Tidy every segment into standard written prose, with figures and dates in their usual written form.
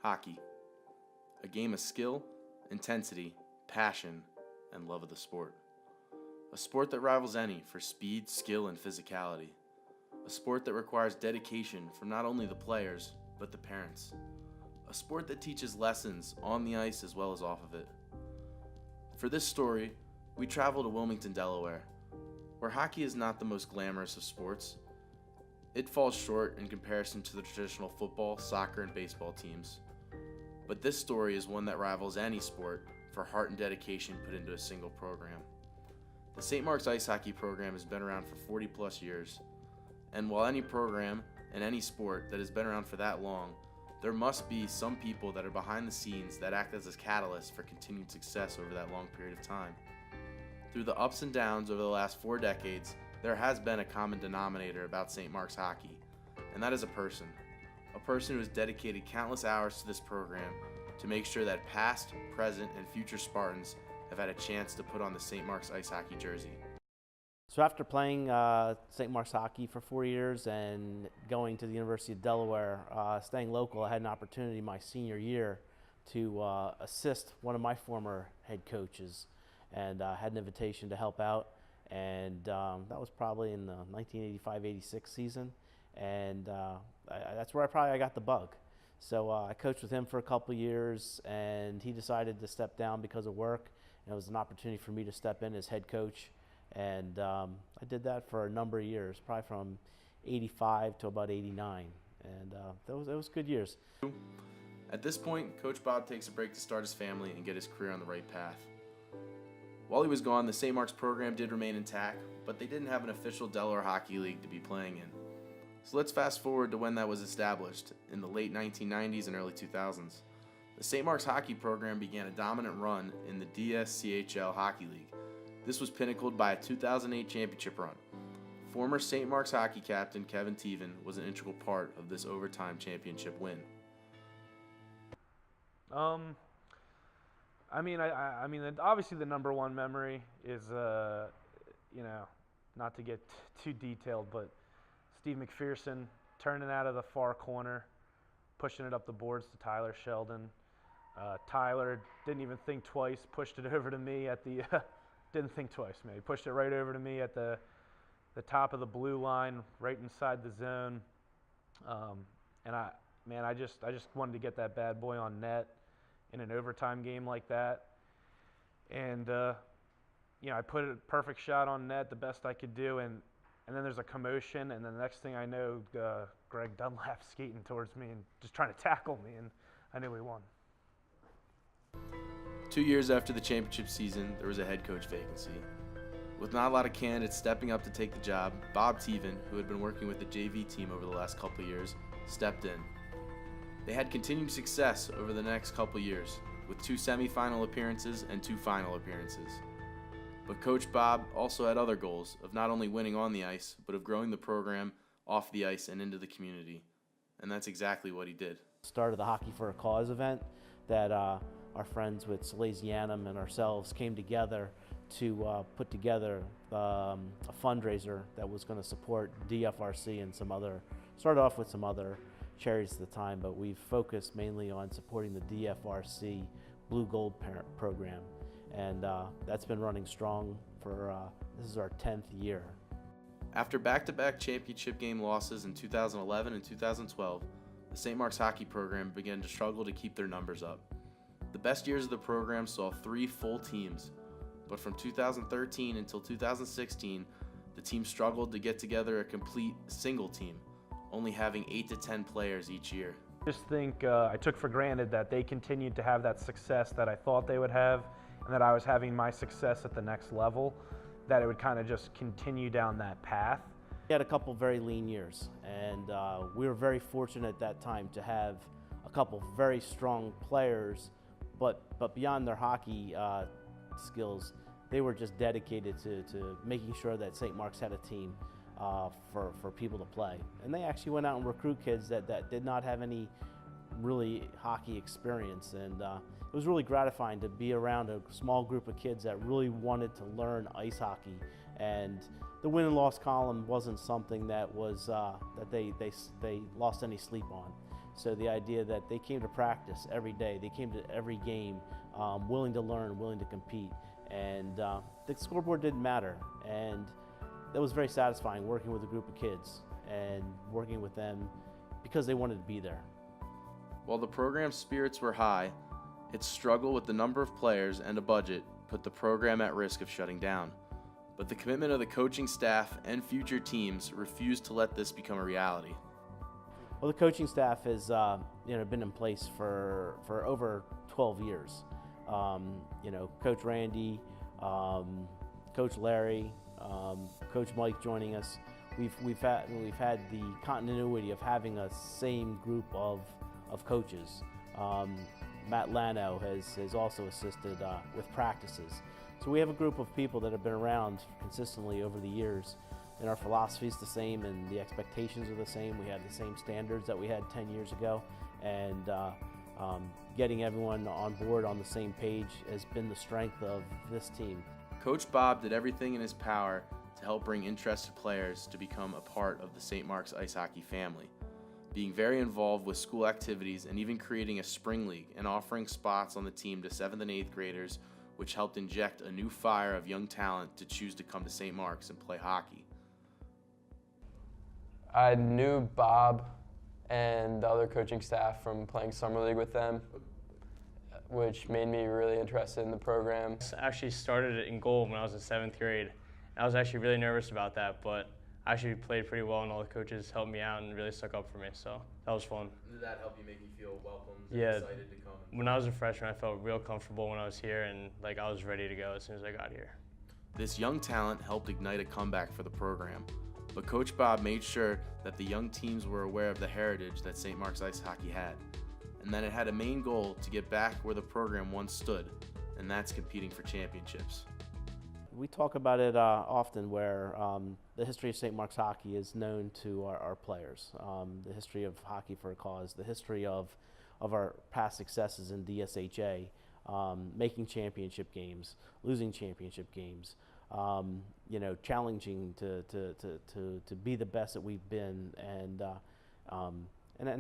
Hockey. A game of skill, intensity, passion, and love of the sport. A sport that rivals any for speed, skill, and physicality. A sport that requires dedication from not only the players, but the parents. A sport that teaches lessons on the ice as well as off of it. For this story, we travel to Wilmington, Delaware, where hockey is not the most glamorous of sports. It falls short in comparison to the traditional football, soccer, and baseball teams. But this story is one that rivals any sport for heart and dedication put into a single program. The St. Mark's ice hockey program has been around for 40 plus years. And while any program and any sport that has been around for that long, there must be some people that are behind the scenes that act as a catalyst for continued success over that long period of time. Through the ups and downs over the last 4 decades, there has been a common denominator about St. Mark's hockey, and that is a person who has dedicated countless hours to this program to make sure that past, present, and future Spartans have had a chance to put on the St. Mark's ice hockey jersey. So after playing St. Mark's hockey for 4 years and going to the University of Delaware, staying local, I had an opportunity my senior year to assist one of my former head coaches, and had an invitation to help out. And that was probably in the 1985-86 season, and that's where I got the bug. So I coached with him for a couple of years, and he decided to step down because of work, and it was an opportunity for me to step in as head coach. And I did that for a number of years, probably from 85 to about 89, and it was good years. At this point, Coach Bob takes a break to start his family and get his career on the right path. While he was gone, the St. Mark's program did remain intact, but they didn't have an official Delaware Hockey League to be playing in. So let's fast forward to when that was established, in the late 1990s and early 2000s. The St. Mark's hockey program began a dominant run in the DSCHL Hockey League. This was pinnacled by a 2008 championship run. Former St. Mark's hockey captain Kevin Teven was an integral part of this overtime championship win. I mean, obviously the number one memory is, not to get too detailed, but Steve McPherson turning out of the far corner, pushing it up the boards to Tyler Sheldon. Tyler didn't even think twice, pushed it over to me at the didn't think twice, man. He pushed it right over to me at the top of the blue line, right inside the zone. And I just wanted to get that bad boy on net in an overtime game like that. And I put a perfect shot on net, the best I could do, and then there's a commotion, and then the next thing I know, Greg Dunlap's skating towards me and just trying to tackle me, and I knew we won. 2 years after the championship season, there was a head coach vacancy. With not a lot of candidates stepping up to take the job, Bob Teven, who had been working with the JV team over the last couple of years, stepped in. They had continued success over the next couple of years, with 2 semifinal appearances and 2 final appearances. But Coach Bob also had other goals of not only winning on the ice, but of growing the program off the ice and into the community. And that's exactly what he did. Started the Hockey for a Cause event that our friends with Salesianum and ourselves came together to put together a fundraiser that was going to support DFRC and started off with some other charities at the time, but we've focused mainly on supporting the DFRC Blue Gold Parent Program. And that's been running strong for, this is our 10th year. After back-to-back championship game losses in 2011 and 2012, the St. Mark's hockey program began to struggle to keep their numbers up. The best years of the program saw 3 full teams, but from 2013 until 2016, the team struggled to get together a complete single team, only having 8 to 10 players each year. I just think I took for granted that they continued to have that success that I thought they would have, and that I was having my success at the next level, that it would kind of just continue down that path. We had a couple very lean years, and we were very fortunate at that time to have a couple very strong players, but beyond their hockey skills, they were just dedicated to making sure that St. Mark's had a team for people to play. And they actually went out and recruit kids that did not have any really hockey experience, and it was really gratifying to be around a small group of kids that really wanted to learn ice hockey. And the win and loss column wasn't something that was that they lost any sleep on. So the idea that they came to practice every day, they came to every game, willing to learn, willing to compete, and the scoreboard didn't matter. And that was very satisfying, working with a group of kids and working with them because they wanted to be there. While the program's spirits were high, its struggle with the number of players and a budget put the program at risk of shutting down. But the commitment of the coaching staff and future teams refused to let this become a reality. Well, the coaching staff has been in place for over 12 years. Coach Randy, Coach Larry, Coach Mike joining us. We've had the continuity of having a same group of coaches. Matt Lano has also assisted with practices. So we have a group of people that have been around consistently over the years, and our philosophy is the same and the expectations are the same. We have the same standards that we had 10 years ago, and getting everyone on board on the same page has been the strength of this team. Coach Bob did everything in his power to help bring interested players to become a part of the St. Mark's ice hockey family, being very involved with school activities and even creating a spring league and offering spots on the team to 7th and 8th graders, which helped inject a new fire of young talent to choose to come to St. Mark's and play hockey. I knew Bob and the other coaching staff from playing summer league with them, which made me really interested in the program. I actually started it in goal when I was in 7th grade. I was actually really nervous about that, but I actually played pretty well, and all the coaches helped me out and really stuck up for me, so that was fun. Did that help you make you feel welcomed and excited to come? When I was a freshman, I felt real comfortable when I was here, and I was ready to go as soon as I got here. This young talent helped ignite a comeback for the program, but Coach Bob made sure that the young teams were aware of the heritage that St. Mark's ice hockey had, and that it had a main goal to get back where the program once stood, and that's competing for championships. We talk about it often, where the history of St. Mark's hockey is known to our players. The history of Hockey for a Cause, the history of our past successes in DSHA, making championship games, losing championship games, challenging to be the best that we've been, and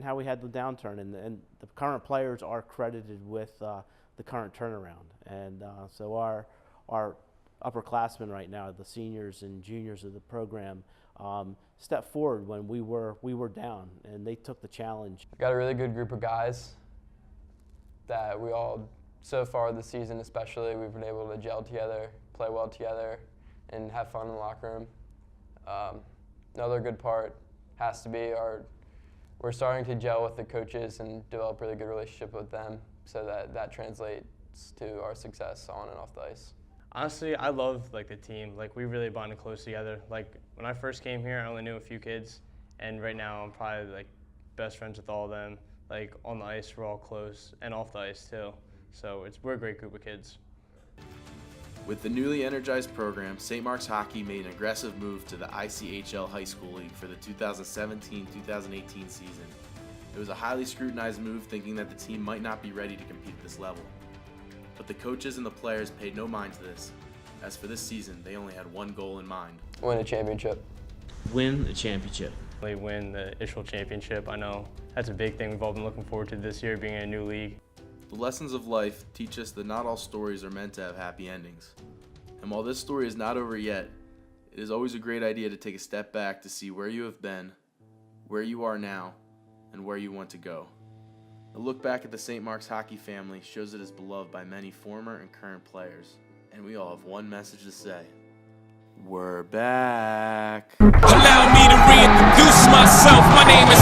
how we had the downturn. And the current players are credited with the current turnaround. And so our upperclassmen right now, the seniors and juniors of the program, stepped forward when we were down, and they took the challenge. We got a really good group of guys that we all, so far this season especially, we've been able to gel together, play well together, and have fun in the locker room. Another good part has to be we're starting to gel with the coaches and develop a really good relationship with them, so that translates to our success on and off the ice. Honestly, I love the team. We really bonded close together. When I first came here, I only knew a few kids, and right now I'm probably best friends with all of them. On the ice, we're all close, and off the ice too. So we're a great group of kids. With the newly energized program, St. Mark's Hockey made an aggressive move to the ICHL High School League for the 2017-2018 season. It was a highly scrutinized move, thinking that the team might not be ready to compete at this level. But the coaches and the players paid no mind to this. As for this season, they only had one goal in mind. Win a championship. Win the championship. They win the ISHL championship. I know that's a big thing we've all been looking forward to this year, being in a new league. The lessons of life teach us that not all stories are meant to have happy endings. And while this story is not over yet, it is always a great idea to take a step back to see where you have been, where you are now, and where you want to go. A look back at the St. Mark's hockey family shows it is beloved by many former and current players, and we all have one message to say: we're back. Allow me to reintroduce myself. My name is...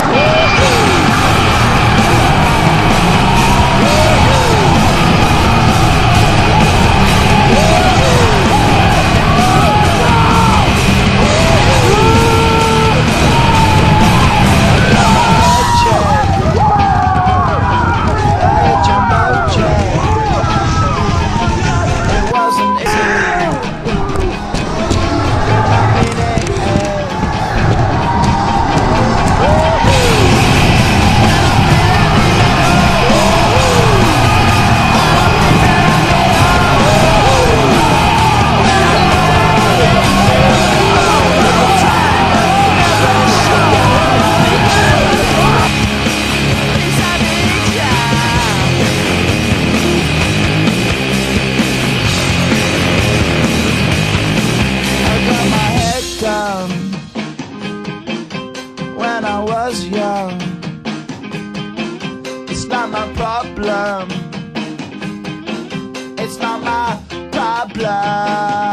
blood.